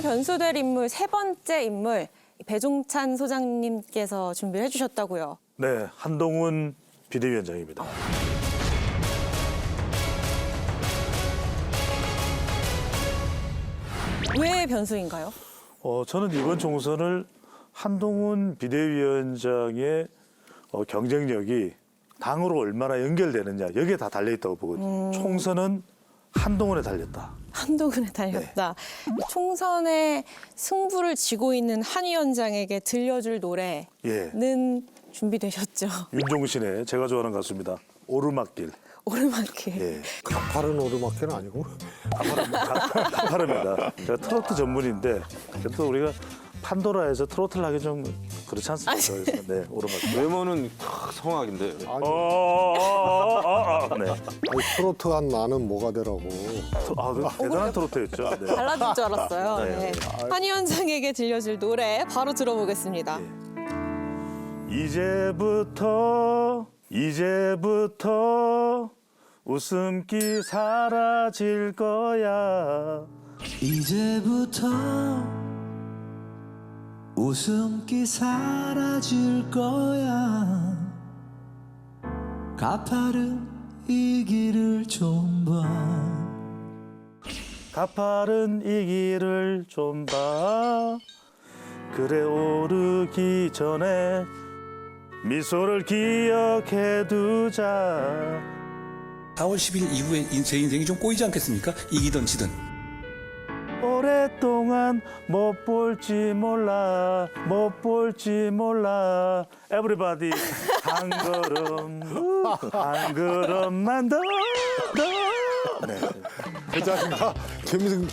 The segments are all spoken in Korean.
오늘 변수될 인물 세 번째 인물 배종찬 소장님께서 준비를 해주셨다고요. 네, 한동훈 비대위원장입니다. 왜 변수인가요? 저는 이번 총선을 한동훈 비대위원장의 경쟁력이 당으로 얼마나 연결되느냐 여기에 다 달려있다고 보거든요. 총선은 한동훈에 달렸다. 한동훈에 달렸다. 총선에 승부를 쥐고 있는 한 위원장에게 들려줄 노래는 예. 준비되셨죠? 윤종신의 제가 좋아하는 가수입니다. 오르막길. 오르막길. 예. 가파른 오르막길은 아니고. 가파릅니다. 제가 트로트 전문인데 또 우리가 판도라에서 트로트를 하기 좀 그렇지 않습니까? 그래서 네, 오르막길. 외모는 성악인데. 네. 아니, 트로트한 나는 뭐가 되라고. 그 대단한 트로트였죠. 네. 발라줄 줄 알았어요. 네. 네. 한 위원장에게 들려줄 노래 바로 들어보겠습니다. 이제부터 웃음기 사라질 거야. 이제부터 웃음기 사라질 거야. 가파른 이 길을 좀 봐. 가파른 이 길을 좀 봐. 그래 오르기 전에 미소를 기억해 두자. 4월 10일 이후에 제 인생이 좀 꼬이지 않겠습니까? 이기든 지든. 오랫동안 못 볼지 몰라 못 볼지 몰라 Everybody 한 걸음만 더 네. 그 자리가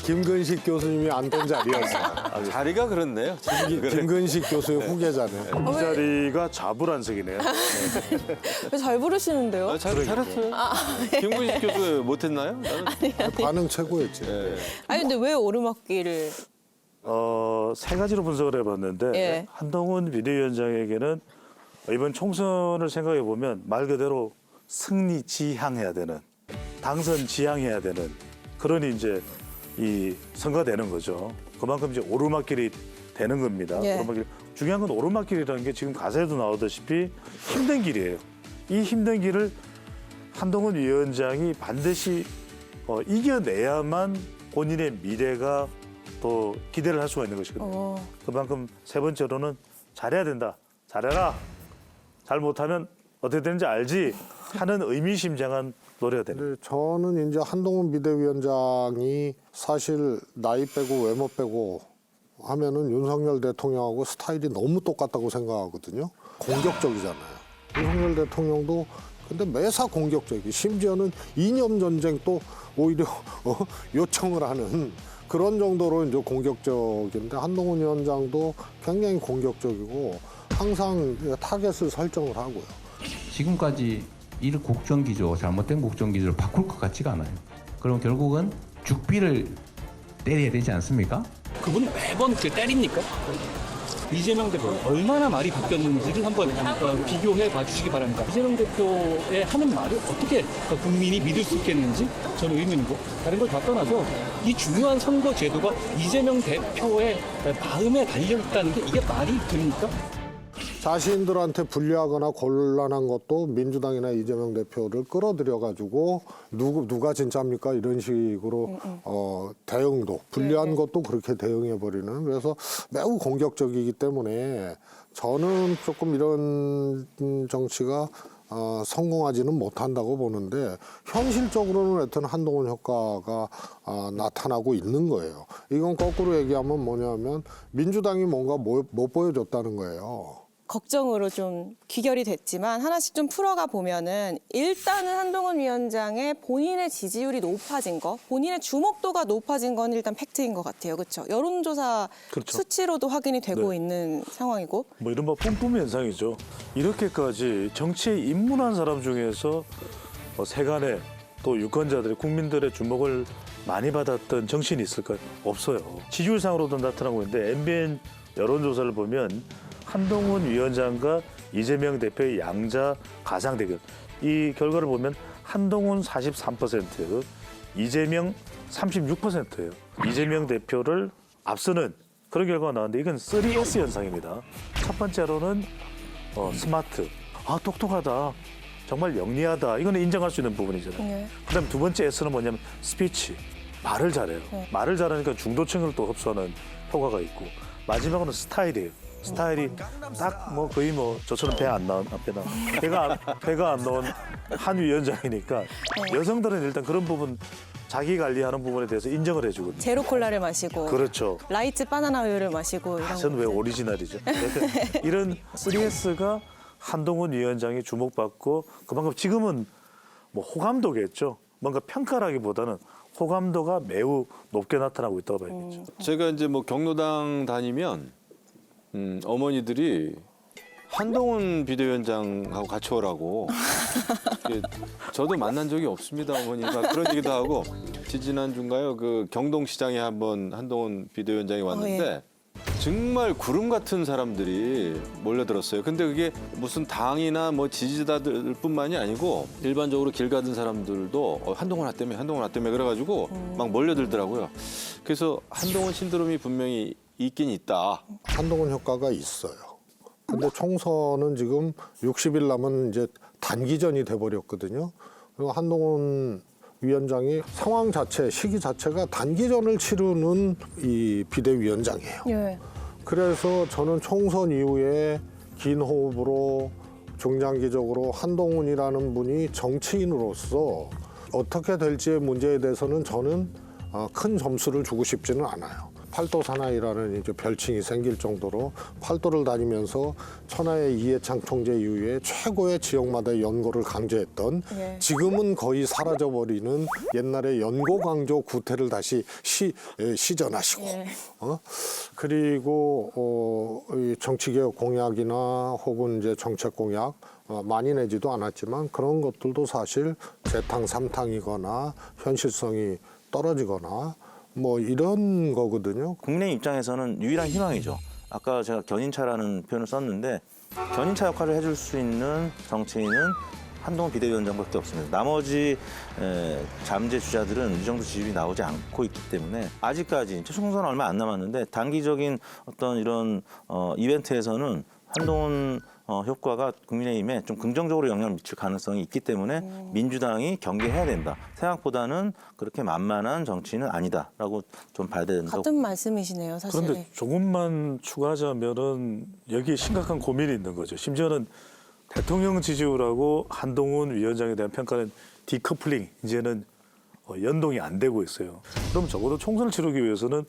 김근식 교수님이 앉던 자리였어. 자리가 그렇네요. 김근식 교수의 후계자네. 이 자리가 좌불안석이네요. 잘 부르시는데요? 잘했어요. 김구식 교수 못했나요? 나는 반응 최고였지. 아니 근데 왜 오르막길을? 세 가지로 분석을 해봤는데 예. 한동훈 비대위원장에게는 이번 총선을 생각해 보면 말 그대로 승리 지향해야 되는 당선 지향해야 되는 그런 이제 이 선거가 되는 거죠. 그만큼 이제 오르막길이 되는 겁니다. 예. 오르막길. 중요한 건 오르막길이라는 게 지금 가사에도 나오다시피 힘든 길이에요. 이 힘든 길을 한동훈 위원장이 반드시 이겨내야만 본인의 미래가 또 기대를 할 수가 있는 것이거든요. 그만큼 세 번째로는 잘해야 된다. 잘해라. 잘 못하면 어떻게 되는지 알지 하는 의미심장한 노래가 되는 거예요. 근데 저는 이제 한동훈 비대위원장이 사실 나이 빼고 외모 빼고 하면은 윤석열 대통령하고 스타일이 너무 똑같다고 생각하거든요. 공격적이잖아요. 윤석열 대통령도 근데 매사 공격적이 심지어는 이념 전쟁 또 오히려 요청을 하는 그런 정도로 이제 공격적인데 한동훈 위원장도 굉장히 공격적이고 항상 타겟을 설정을 하고요. 지금까지 이 국정기조, 잘못된 국정기조를 바꿀 것 같지가 않아요. 그럼 결국은 죽비를 때려야 되지 않습니까? 그분이 매번 때립니까? 이재명 대표 얼마나 말이 바뀌었는지를 한번 비교해 봐주시기 바랍니다. 이재명 대표의 하는 말을 어떻게 국민이 믿을 수 있겠는지 저는 의문이고 다른 걸 다 떠나서 이 중요한 선거 제도가 이재명 대표의 마음에 달려있다는 게 이게 말이 됩니까? 자신들한테 불리하거나 곤란한 것도 민주당이나 이재명 대표를 끌어들여가지고 누가 진짜입니까 이런 식으로 대응도 불리한 것도 그렇게 대응해버리는 그래서 매우 공격적이기 때문에 저는 조금 이런 정치가 성공하지는 못한다고 보는데 현실적으로는 하여튼 한동훈 효과가 나타나고 있는 거예요. 이건 거꾸로 얘기하면 뭐냐면 민주당이 뭔가 못 보여줬다는 거예요. 걱정으로 좀 귀결이 됐지만 하나씩 좀 풀어가 보면은 일단은 한동훈 위원장의 본인의 지지율이 높아진 거, 본인의 주목도가 높아진 건 일단 팩트인 것 같아요. 그렇죠? 여론조사 그렇죠. 수치로도 확인이 되고 네. 있는 상황이고. 뭐 이른바 뿜뿜 현상이죠. 이렇게까지 정치에 입문한 사람 중에서 세간의 또 유권자들의 국민들의 주목을 많이 받았던 정치인이 있을까요? 없어요. 지지율상으로도 나타나고 있는데 MBN 여론조사를 보면 한동훈 위원장과 이재명 대표의 양자 가상 대결. 이 결과를 보면 한동훈 43%, 이재명 36%예요. 이재명 대표를 앞서는 그런 결과가 나왔는데 이건 3S 현상입니다. 첫 번째로는 스마트, 똑똑하다, 정말 영리하다. 이거는 인정할 수 있는 부분이잖아요. 네. 그다음 두 번째 S는 뭐냐면 스피치, 말을 잘해요. 말을 잘하니까 중도층을 또 흡수하는 효과가 있고 마지막으로는 스타일이에요. 스타일이 딱 뭐 거의 뭐 저처럼 배가 안 나온 한 위원장이니까 여성들은 일단 그런 부분 자기 관리하는 부분에 대해서 인정을 해주거든요. 제로 콜라를 마시고 그렇죠. 라이트 바나나 우유를 마시고 이런 저는 왜 것들. 오리지널이죠? 이런 3S가 한동훈 위원장이 주목받고 그만큼 지금은 뭐 호감도겠죠. 뭔가 평가라기보다는 호감도가 매우 높게 나타나고 있다고 봐야겠죠. 제가 이제 뭐 경로당 다니면 어머니들이 한동훈 비대위원장하고 같이 오라고. 이게 저도 만난 적이 없습니다, 어머니가. 그런 얘기도 하고 지지난주인가요? 그 경동시장에 한번 한동훈 비대위원장이 왔는데 정말 구름 같은 사람들이 몰려들었어요. 근데 그게 무슨 당이나 뭐 지지자들뿐만이 아니고 일반적으로 길 가던 사람들도 한동훈 왔다며 그래가지고 막 몰려들더라고요. 그래서 한동훈 신드롬이 분명히 있긴 있다. 한동훈 효과가 있어요. 근데 총선은 지금 60일 남은 이제 단기전이 돼버렸거든요. 그리고 한동훈 위원장이 상황 자체, 시기 자체가 단기전을 치르는 이 비대위원장이에요. 예. 그래서 저는 총선 이후에 긴 호흡으로 중장기적으로 한동훈이라는 분이 정치인으로서 어떻게 될지의 문제에 대해서는 저는 큰 점수를 주고 싶지는 않아요. 팔도 사나이라는 이제 별칭이 생길 정도로 팔도를 다니면서 천하의 이해창 총재 이후에 최고의 지역마다 연고를 강조했던 예. 지금은 거의 사라져버리는 옛날의 연고 강조 구태를 다시 시전하시고 예. 그리고 이 정치개혁 공약이나 혹은 이제 정책 공약 많이 내지도 않았지만 그런 것들도 사실 재탕 삼탕이거나 현실성이 떨어지거나 뭐 이런 거거든요. 국민의 입장에서는 유일한 희망이죠. 아까 제가 견인차라는 표현을 썼는데 견인차 역할을 해줄 수 있는 정치인은 한동훈 비대위원장밖에 없습니다. 나머지 잠재 주자들은 이 정도 지지율이 나오지 않고 있기 때문에 아직까지 총선 얼마 안 남았는데 단기적인 어떤 이런 이벤트에서는 한동훈 효과가 국민의힘에 좀 긍정적으로 영향을 미칠 가능성이 있기 때문에 민주당이 경계해야 된다. 생각보다는 그렇게 만만한 정치인은 아니다라고 좀 봐야 된다고. 같은 말씀이시네요, 사실. 그런데 조금만 추가하자면은 여기에 심각한 고민이 있는 거죠. 심지어는 대통령 지지율하고 한동훈 위원장에 대한 평가는 디커플링, 이제는 연동이 안 되고 있어요. 그럼 적어도 총선을 치르기 위해서는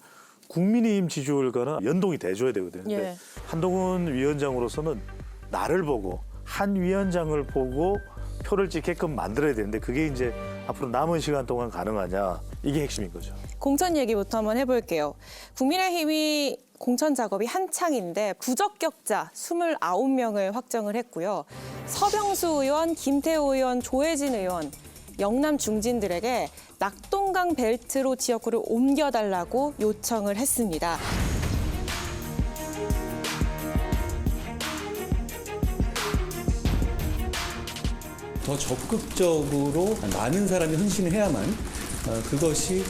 국민의힘 지지율과는 연동이 돼줘야 되거든요. 근데 예. 한동훈 위원장으로서는 나를 보고 한 위원장을 보고 표를 찍게끔 만들어야 되는데 그게 이제 앞으로 남은 시간 동안 가능하냐, 이게 핵심인 거죠. 공천 얘기부터 한번 해볼게요. 국민의힘이 공천 작업이 한창인데 부적격자 29명을 확정을 했고요. 서병수 의원, 김태호 의원, 조혜진 의원, 영남 중진들에게 낙동강 벨트로 지역구를 옮겨달라고 요청을 했습니다. 더 적극적으로 많은 사람이 헌신을 해야만 그것이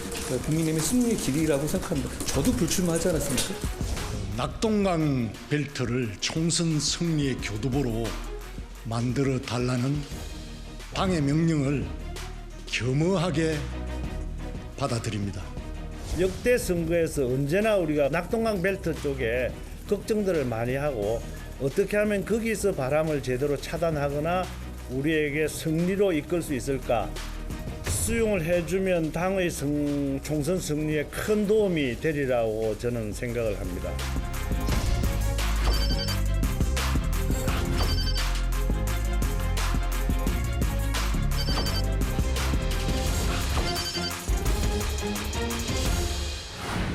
국민의힘의 승리의 길이라고 생각합니다. 저도 불출마하지 않았습니까? 낙동강 벨트를 총선 승리의 교두보로 만들어 달라는 당의 명령을 겸허하게 받아들입니다. 역대 선거에서 언제나 우리가 낙동강 벨트 쪽에 걱정들을 많이 하고 어떻게 하면 거기서 바람을 제대로 차단하거나 우리에게 승리로 이끌 수 있을까? 수용을 해주면 당의 총선 승리에 큰 도움이 되리라고 저는 생각을 합니다.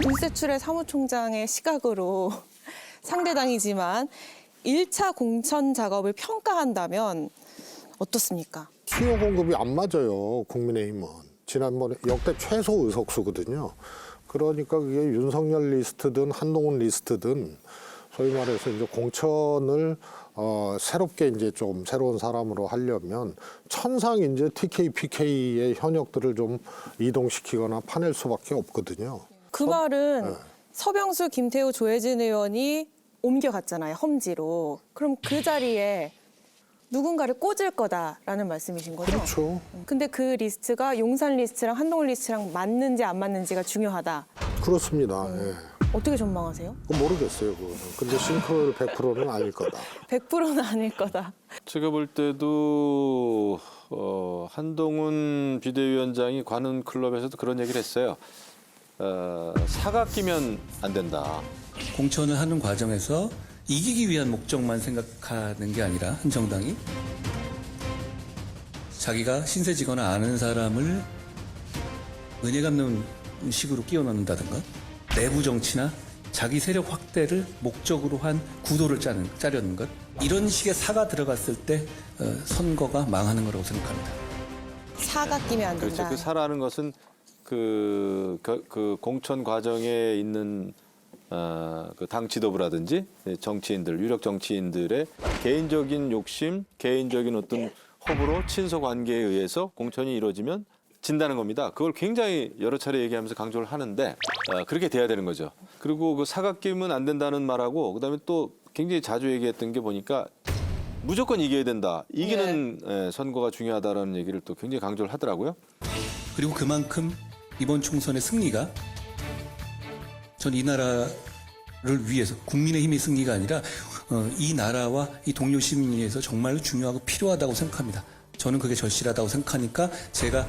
윤세출의 사무총장의 시각으로 상대당이지만 1차 공천 작업을 평가한다면 어떻습니까? 수요 공급이 안 맞아요. 국민의힘은. 지난번에 역대 최소 의석수거든요. 그러니까 그게 윤석열 리스트든 한동훈 리스트든 소위 말해서 이제 공천을 새롭게 이제 좀 새로운 사람으로 하려면 천상 이제 TK, PK의 현역들을 좀 이동시키거나 파낼 수밖에 없거든요. 그 말은 서병수, 김태우, 조혜진 의원이 옮겨갔잖아요. 험지로. 그럼 그 자리에 누군가를 꽂을 거다라는 말씀이신 거죠? 그렇죠. 근데 그 리스트가 용산 리스트랑 한동훈 리스트랑 맞는지 안 맞는지가 중요하다. 그렇습니다. 예. 어떻게 전망하세요? 그건 모르겠어요, 그거는. 근데 싱크로율 100%는 아닐 거다. 100%는 아닐 거다. 제가 볼 때도 한동훈 비대위원장이 관훈 클럽에서도 그런 얘기를 했어요. 사각 끼면 안 된다. 공천을 하는 과정에서 이기기 위한 목적만 생각하는 게 아니라 한 정당이 자기가 신세지거나 아는 사람을 은혜 갚는 식으로 끼워 넣는다든가 내부 정치나 자기 세력 확대를 목적으로 한 구도를 짜려는 것 이런 식의 사가 들어갔을 때 선거가 망하는 거라고 생각합니다. 사가 끼면 안 된다. 그렇죠. 그 사라는 것은 그 공천 과정에 있는 그 당 지도부라든지 정치인들, 유력 정치인들의 개인적인 욕심, 개인적인 어떤 호불호, 친소 관계에 의해서 공천이 이루어지면 진다는 겁니다. 그걸 굉장히 여러 차례 얘기하면서 강조를 하는데 그렇게 돼야 되는 거죠. 그리고 그 사각 끼면 안 된다는 말하고 그다음에 또 굉장히 자주 얘기했던 게 보니까 무조건 이겨야 된다. 이기는 선거가 중요하다라는 얘기를 또 굉장히 강조를 하더라고요. 그리고 그만큼 이번 총선의 승리가 전 이 나라를 위해서 국민의힘의 승리가 아니라 이 나라와 이 동료 시민을 위해서 정말로 중요하고 필요하다고 생각합니다. 저는 그게 절실하다고 생각하니까 제가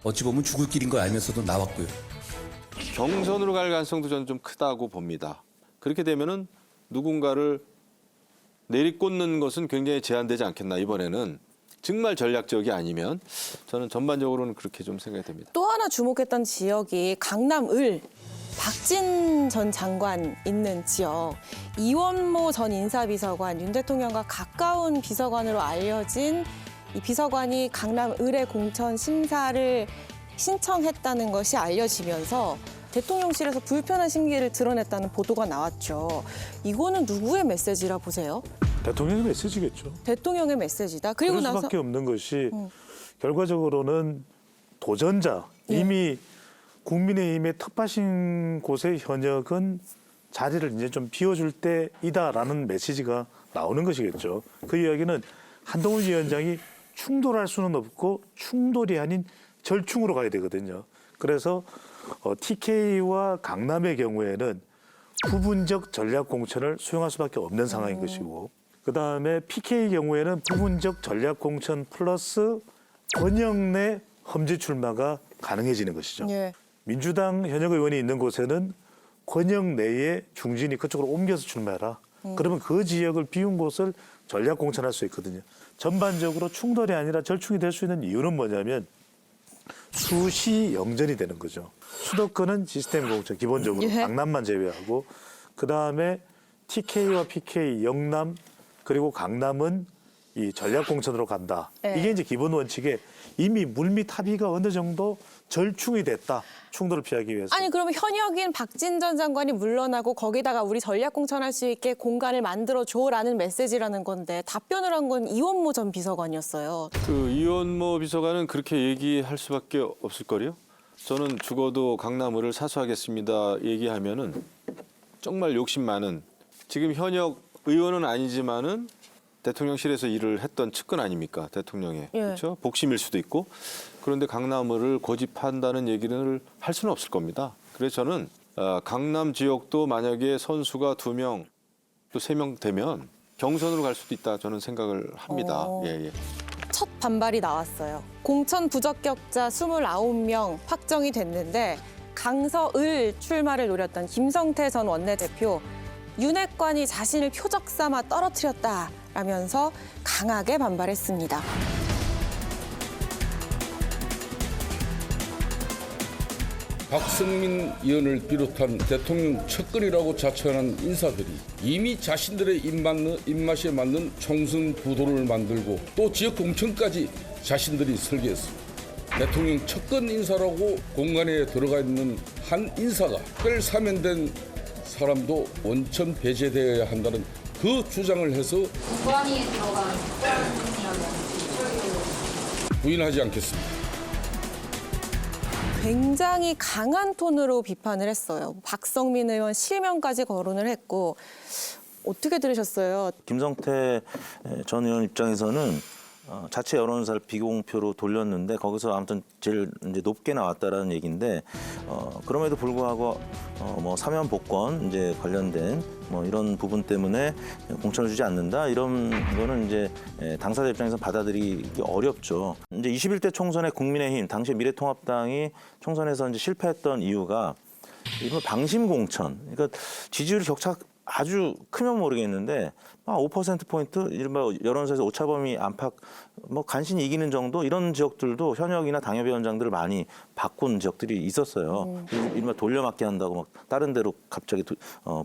어찌 보면 죽을 길인 걸 알면서도 나왔고요. 경선으로 갈 가능성도 저는 좀 크다고 봅니다. 그렇게 되면은 누군가를 내리꽂는 것은 굉장히 제한되지 않겠나 이번에는. 정말 전략적이 아니면 저는 전반적으로는 그렇게 좀 생각이 됩니다. 또 하나 주목했던 지역이 강남을 박진 전 장관 있는 지역. 이원모 전 인사비서관, 윤 대통령과 가까운 비서관으로 알려진 이 비서관이 강남을의 공천 심사를 신청했다는 것이 알려지면서 대통령실에서 불편한 심기를 드러냈다는 보도가 나왔죠. 이거는 누구의 메시지라 보세요? 대통령의 메시지겠죠. 대통령의 메시지다. 그리고 그럴 나서 수밖에 없는 것이 결과적으로는 도전자 이미 국민의힘의 텃밭인 곳의 현역은 자리를 이제 좀 비워줄 때이다라는 메시지가 나오는 것이겠죠. 그 이야기는 한동훈 위원장이 충돌할 수는 없고 충돌이 아닌 절충으로 가야 되거든요. 그래서 TK와 강남의 경우에는 부분적 전략 공천을 수용할 수밖에 없는 상황인 것이고 그다음에 PK 경우에는 부분적 전략 공천 플러스 권역 내 험지 출마가 가능해지는 것이죠. 예. 민주당 현역 의원이 있는 곳에는 권역 내에 중진이 그쪽으로 옮겨서 출마해라. 그러면 그 지역을 비운 곳을 전략 공천할 수 있거든요. 전반적으로 충돌이 아니라 절충이 될 수 있는 이유는 뭐냐면 수시 영전이 되는 거죠. 수도권은 시스템 공천 기본적으로 강남만 제외하고 그다음에 TK와 PK, 영남 그리고 강남은 이 전략 공천으로 간다. 이게 이제 기본 원칙에 이미 물밑 합의가 어느 정도 절충이 됐다. 충돌을 피하기 위해서. 아니 그러면 현역인 박진 전 장관이 물러나고 거기다가 우리 전략 공천할 수 있게 공간을 만들어줘라는 메시지라는 건데 답변을 한 건 이원모 전 비서관이었어요. 그 이원모 비서관은 그렇게 얘기할 수밖에 없을 거요. 저는 죽어도 강남을을 사수하겠습니다 얘기하면은 정말 욕심 많은 지금 현역 의원은 아니지만은 대통령실에서 일을 했던 측근 아닙니까 대통령의 그렇죠 복심일 수도 있고 그런데 강남을을 고집한다는 얘기를 할 수는 없을 겁니다. 그래서 저는 강남 지역도 만약에 선수가 2명 또 3명 되면 경선으로 갈 수도 있다 저는 생각을 합니다. 예. 첫 반발이 나왔어요. 공천 부적격자 29명 확정이 됐는데 강서을 출마를 노렸던 김성태 전 원내대표 윤핵관이 자신을 표적 삼아 떨어뜨렸다라면서 강하게 반발했습니다. 박성민 의원을 비롯한 대통령 측근이라고 자처하는 인사들이 이미 자신들의 입맛에 맞는 총선 구도를 만들고 또 지역 공천까지 자신들이 설계했습니다. 대통령 측근 인사라고 공간에 들어가 있는 한 인사가 특별 사면된 사람도 원천 배제되어야 한다는 그 주장을 해서 부인하지 않겠습니다. 굉장히 강한 톤으로 비판을 했어요. 박성민 의원 실명까지 거론을 했고 어떻게 들으셨어요? 김성태 전 의원 입장에서는 자체 여론조사를 비공표로 돌렸는데 거기서 아무튼 제일 이제 높게 나왔다라는 얘기인데 그럼에도 불구하고 뭐 사면 복권 이제 관련된 뭐 이런 부분 때문에 공천을 주지 않는다 이런 거는 이제 당사자 입장에서 받아들이기 어렵죠. 이제 21대 총선에 국민의힘 당시 미래통합당이 총선에서 이제 실패했던 이유가 이런 방심 공천. 그러니까 지지율 격차 아주 크면 모르겠는데 5%포인트 이른바 여론조사에서 오차범위 안팎 뭐 간신히 이기는 정도 이런 지역들도 현역이나 당협위원장들을 많이 바꾼 지역들이 있었어요. 이른바 돌려막기 한다고 막 다른 데로 갑자기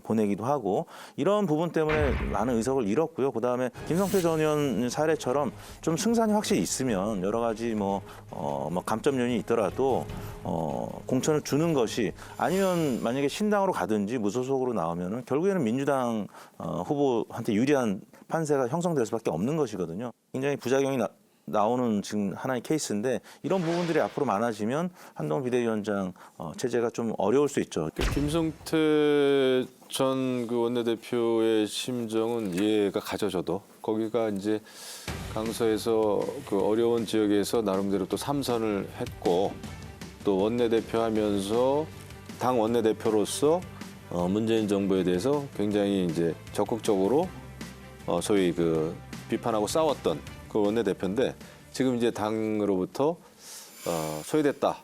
보내기도 하고 이런 부분 때문에 많은 의석을 잃었고요. 그다음에 김성태 전 의원 사례처럼 좀 승산이 확실히 있으면 여러 가지 뭐 감점 요인이 있더라도 공천을 주는 것이 아니면 만약에 신당으로 가든지 무소속으로 나오면은 결국에는 민주당 후보한테 유리한 판세가 형성될 수밖에 없는 것이거든요. 굉장히 부작용이 나오는 지금 하나의 케이스인데 이런 부분들이 앞으로 많아지면 한동훈 비대위원장 체제가 좀 어려울 수 있죠. 김성태 전 그 원내대표의 심정은 이해가 가져져도 거기가 이제 강서에서 그 어려운 지역에서 나름대로 또 3선을 했고 또 원내대표 하면서 당 원내대표로서 문재인 정부에 대해서 굉장히 이제 적극적으로 소위 그 비판하고 싸웠던 그 원내대표인데 지금 이제 당으로부터 소외됐다.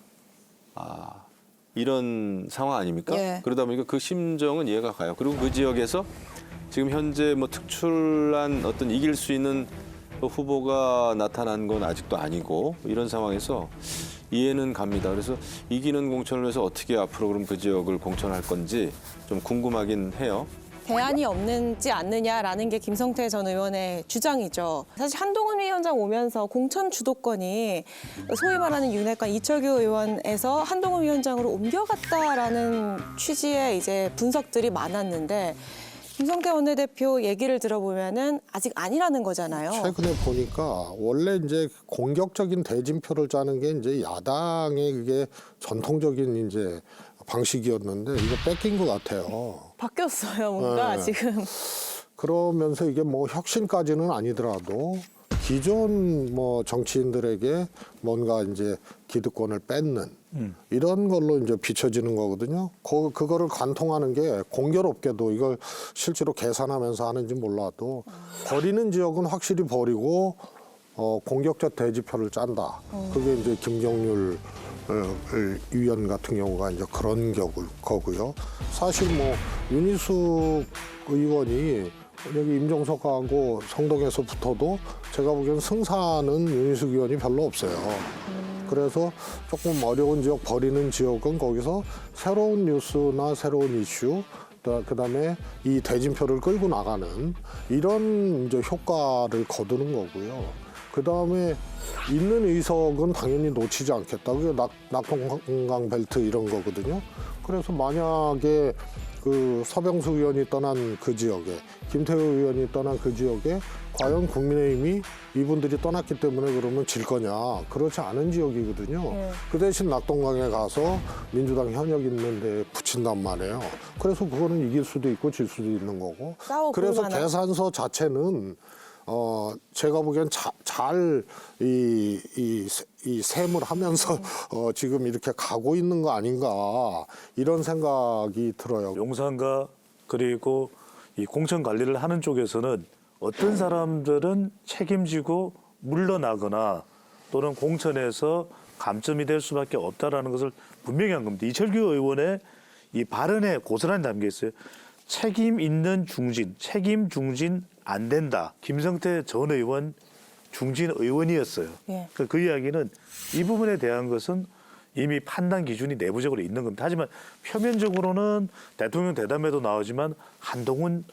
이런 상황 아닙니까? 예. 그러다 보니까 그 심정은 이해가 가요. 그리고 그 지역에서 지금 현재 뭐 특출난 어떤 이길 수 있는 후보가 나타난 건 아직도 아니고 이런 상황에서 이해는 갑니다. 그래서 이기는 공천을 위해서 어떻게 앞으로 그럼 그 지역을 공천할 건지 좀 궁금하긴 해요. 대안이 없는지 않느냐라는 게 김성태 전 의원의 주장이죠. 사실 한동훈 위원장 오면서 공천 주도권이 소위 말하는 윤핵관 이철규 의원에서 한동훈 위원장으로 옮겨갔다라는 취지의 이제 분석들이 많았는데 김성태 원내대표 얘기를 들어보면은 아직 아니라는 거잖아요. 최근에 보니까 원래 이제 공격적인 대진표를 짜는 게 이제 야당의 그게 전통적인 이제 방식이었는데 이거 뺏긴 것 같아요. 바뀌었어요, 뭔가 네. 지금. 그러면서 이게 뭐 혁신까지는 아니더라도 기존 뭐 정치인들에게 뭔가 이제 기득권을 뺏는 이런 걸로 이제 비춰지는 거거든요. 그거를 관통하는 게 공교롭게도 이걸 실제로 계산하면서 하는지 몰라도 버리는 지역은 확실히 버리고 공격적 대지표를 짠다. 그게 이제 김경률 위원 같은 경우가 이제 그런 거고요. 사실 뭐 윤희숙 의원이 여기 임종석하고 성동에서 붙어도 제가 보기엔 승산은 윤희숙 의원이 별로 없어요. 그래서 조금 어려운 지역 버리는 지역은 거기서 새로운 뉴스나 새로운 이슈 그다음에 이 대진표를 끌고 나가는 이런 이제 효과를 거두는 거고요. 그다음에 있는 의석은 당연히 놓치지 않겠다. 그게 낙동강 벨트 이런 거거든요. 그래서 만약에 그 서병수 의원이 떠난 그 지역에 김태우 의원이 떠난 그 지역에 과연 국민의힘이 이분들이 떠났기 때문에 그러면 질 거냐. 그렇지 않은 지역이거든요. 그 대신 낙동강에 가서 민주당 현역 있는 데 붙인단 말이에요. 그래서 그거는 이길 수도 있고 질 수도 있는 거고. 그래서 계산서 자체는 제가 보기엔 잘 이 셈을 하면서 지금 이렇게 가고 있는 거 아닌가 이런 생각이 들어요. 용산과 그리고 이 공천 관리를 하는 쪽에서는 어떤 사람들은 책임지고 물러나거나 또는 공천에서 감점이 될 수밖에 없다라는 것을 분명히 한 겁니다. 이철규 의원의 이 발언에 고스란히 담겨 있어요. 책임 있는 중진, 책임 중진 안 된다. 김성태 전 의원 중진 의원이었어요. 예. 그 이야기는 이 부분에 대한 것은 이미 판단 기준이 내부적으로 있는 겁니다. 하지만 표면적으로는 대통령 대담에도 나오지만 한동훈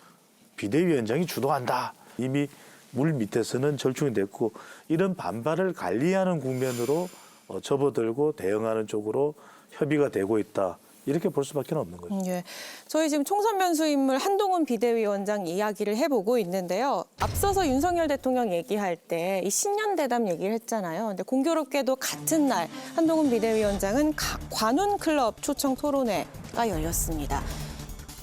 비대위원장이 주도한다. 이미 물 밑에서는 절충이 됐고 이런 반발을 관리하는 국면으로 접어들고 대응하는 쪽으로 협의가 되고 있다. 이렇게 볼 수밖에 없는 거죠. 예. 저희 지금 총선 변수 인물 한동훈 비대위원장 이야기를 해보고 있는데요. 앞서서 윤석열 대통령 얘기할 때 이 신년 대담 얘기를 했잖아요. 근데 공교롭게도 같은 날 한동훈 비대위원장은 관훈 클럽 초청 토론회가 열렸습니다.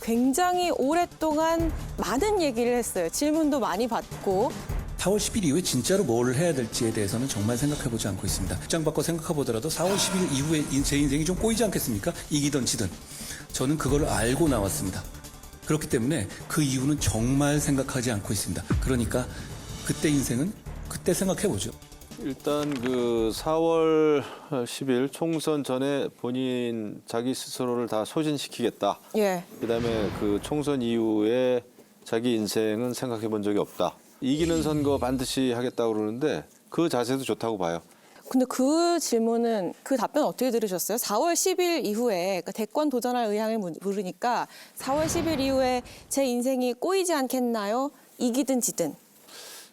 굉장히 오랫동안 많은 얘기를 했어요. 질문도 많이 받고. 4월 10일 이후에 진짜로 뭘 해야 될지에 대해서는 정말 생각해보지 않고 있습니다. 입장 바꿔 생각해보더라도 4월 10일 이후에 제 인생이 좀 꼬이지 않겠습니까? 이기든 지든. 저는 그걸 알고 나왔습니다. 그렇기 때문에 그 이유는 정말 생각하지 않고 있습니다. 그러니까 그때 인생은 그때 생각해보죠. 일단 그 4월 10일 총선 전에 본인 자기 스스로를 다 소진시키겠다. 예. 그다음에 그 총선 이후에 자기 인생은 생각해 본 적이 없다. 이기는 선거 반드시 하겠다고 그러는데 그 자세도 좋다고 봐요. 근데 그 질문은 그 답변 어떻게 들으셨어요? 4월 10일 이후에 그러니까 대권 도전할 의향을 물으니까 4월 10일 이후에 제 인생이 꼬이지 않겠나요? 이기든 지든.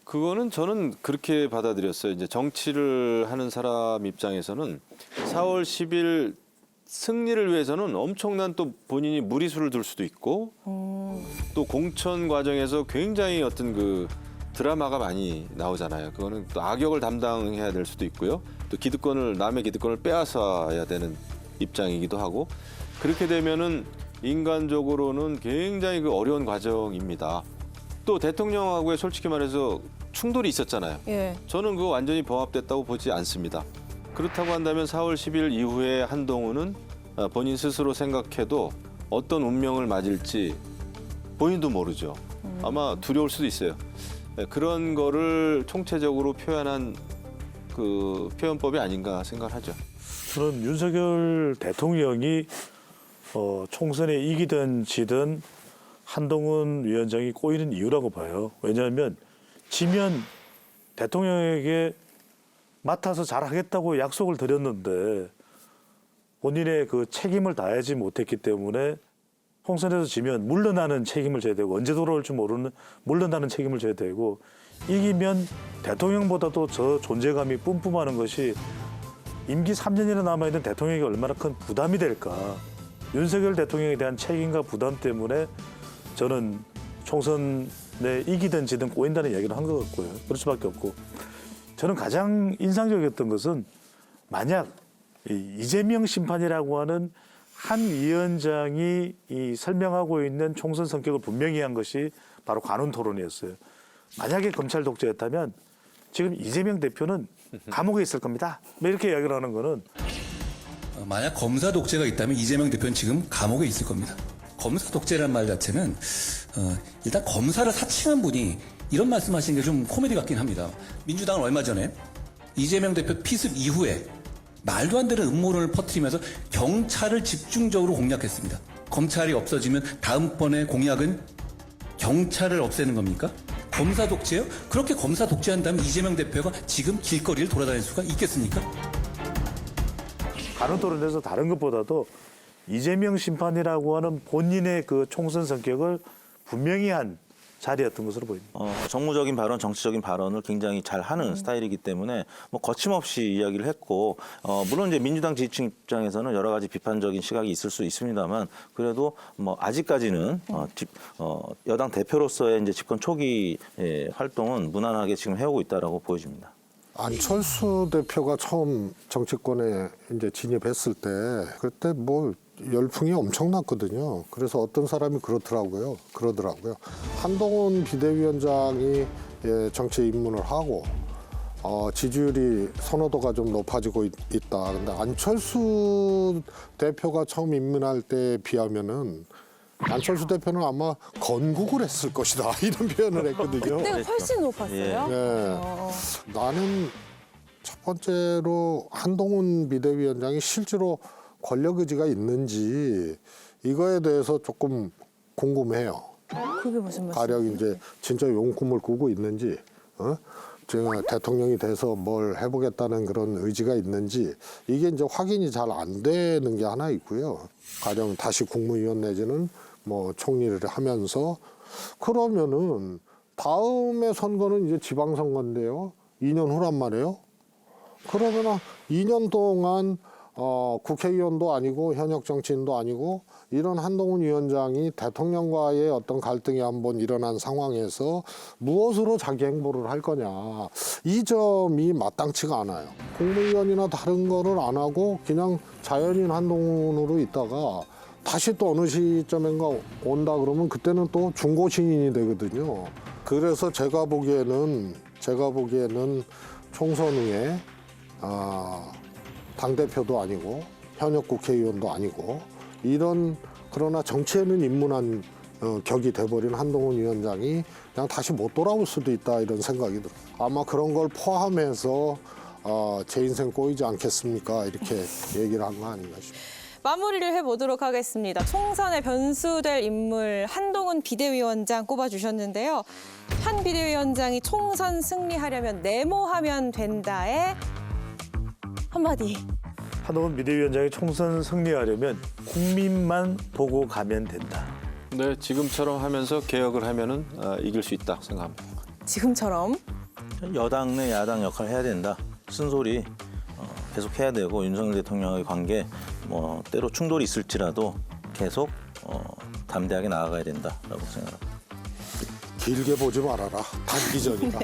그거는 저는 그렇게 받아들였어요. 이제 정치를 하는 사람 입장에서는 4월 10일 승리를 위해서는 엄청난 또 본인이 무리수를 둘 수도 있고 또 공천 과정에서 굉장히 어떤 그 드라마가 많이 나오잖아요. 그거는 또 악역을 담당해야 될 수도 있고요. 또 기득권을 남의 기득권을 빼앗아야 되는 입장이기도 하고 그렇게 되면은 인간적으로는 굉장히 그 어려운 과정입니다. 또 대통령하고의 솔직히 말해서 충돌이 있었잖아요. 예. 저는 그거 완전히 봉합됐다고 보지 않습니다. 그렇다고 한다면 4월 10일 이후에 한동훈은 본인 스스로 생각해도 어떤 운명을 맞을지 본인도 모르죠. 아마 두려울 수도 있어요. 그런 거를 총체적으로 표현한 그 표현법이 아닌가 생각하죠. 저는 윤석열 대통령이 총선에 이기든 지든 한동훈 위원장이 꼬이는 이유라고 봐요. 왜냐하면 지면 대통령에게 맡아서 잘하겠다고 약속을 드렸는데 본인의 그 책임을 다하지 못했기 때문에 총선에서 지면 물러나는 책임을 져야 되고 언제 돌아올지 모르는 물러나는 책임을 져야 되고 이기면 대통령보다도 저 존재감이 뿜뿜하는 것이 임기 3년이나 남아있는 대통령에게 얼마나 큰 부담이 될까. 윤석열 대통령에 대한 책임과 부담 때문에 저는 총선에 이기든 지든 꼬인다는 이야기를 한 것 같고요. 그럴 수밖에 없고 저는 가장 인상적이었던 것은 만약 이재명 심판이라고 하는 한 위원장이 이 설명하고 있는 총선 성격을 분명히 한 것이 바로 관훈 토론이었어요. 만약에 검찰 독재였다면 지금 이재명 대표는 감옥에 있을 겁니다. 이렇게 이야기를 하는 거는 만약 검사 독재가 있다면 이재명 대표는 지금 감옥에 있을 겁니다. 검사 독재라는 말 자체는 일단 검사를 사칭한 분이 이런 말씀하시는 게 좀 코미디 같긴 합니다. 민주당은 얼마 전에 이재명 대표 피습 이후에 말도 안 되는 음모론을 퍼뜨리면서 경찰을 집중적으로 공략했습니다. 검찰이 없어지면 다음번에 공약은 경찰을 없애는 겁니까? 검사 독재요? 그렇게 검사 독재한다면 이재명 대표가 지금 길거리를 돌아다닐 수가 있겠습니까? 관훈 토론에서 다른 것보다도 이재명 심판이라고 하는 본인의 그 총선 성격을 분명히 한 자리였던 것으로 보입니다. 정무적인 발언, 정치적인 발언을 굉장히 잘 하는 스타일이기 때문에 뭐 거침없이 이야기를 했고 물론 이제 민주당 지지층 입장에서는 여러 가지 비판적인 시각이 있을 수 있습니다만 그래도 뭐 아직까지는 여당 대표로서의 이제 집권 초기 활동은 무난하게 지금 해오고 있다라고 보여집니다. 안철수 대표가 처음 정치권에 이제 진입했을 때 그때 뭐 열풍이 엄청났거든요. 그래서 어떤 사람이 그러더라고요. 한동훈 비대위원장이 정치 입문을 하고 지지율이 선호도가 좀 높아지고 있다. 근데 안철수 대표가 처음 입문할 때에 비하면은 안철수 대표는 아마 건국을 했을 것이다. 이런 표현을 했거든요. 그때가 훨씬 높았어요? 네. 나는 첫 번째로 한동훈 비대위원장이 실제로 권력 의지가 있는지 이거에 대해서 조금 궁금해요. 그게 무슨 말이에요? 가령 이제 진짜 용꿈을 꾸고 있는지, 제가 대통령이 돼서 뭘 해보겠다는 그런 의지가 있는지 이게 이제 확인이 잘 안 되는 게 하나 있고요. 가령 다시 국무위원 내지는 뭐 총리를 하면서 그러면은 다음에 선거는 이제 지방선거인데요. 2년 후란 말이에요. 그러면 2년 동안 국회의원도 아니고 현역 정치인도 아니고 이런 한동훈 위원장이 대통령과의 어떤 갈등이 한번 일어난 상황에서 무엇으로 자기 행보를 할 거냐. 이 점이 마땅치가 않아요. 국무위원이나 다른 거를 안 하고 그냥 자연인 한동훈으로 있다가 다시 또 어느 시점인가 온다 그러면 그때는 또 중고신인이 되거든요. 그래서 제가 보기에는 총선 후에 당대표도 아니고 현역 국회의원도 아니고 이런 그러나 정치에는 입문한 격이 돼버린 한동훈 위원장이 그냥 다시 못 돌아올 수도 있다 이런 생각이 들어요. 아마 그런 걸 포함해서 제 인생 꼬이지 않겠습니까 이렇게 얘기를 한 거 아닌가 싶습니다. 마무리를 해보도록 하겠습니다. 총선에 변수될 인물 한동훈 비대위원장 꼽아주셨는데요. 한 비대위원장이 총선 승리하려면 네모하면 된다에 한마디. 한동훈 비대위원장이 총선 승리하려면 국민만 보고 가면 된다. 네, 지금처럼 하면서 개혁을 하면은 이길 수 있다 생각합니다. 지금처럼. 여당 내 야당 역할을 해야 된다. 쓴소리 계속 해야 되고 윤석열 대통령의 관계 뭐 때로 충돌이 있을지라도 계속 담대하게 나아가야 된다라고 생각합니다. 길게 보지 말아라. 단기전이다.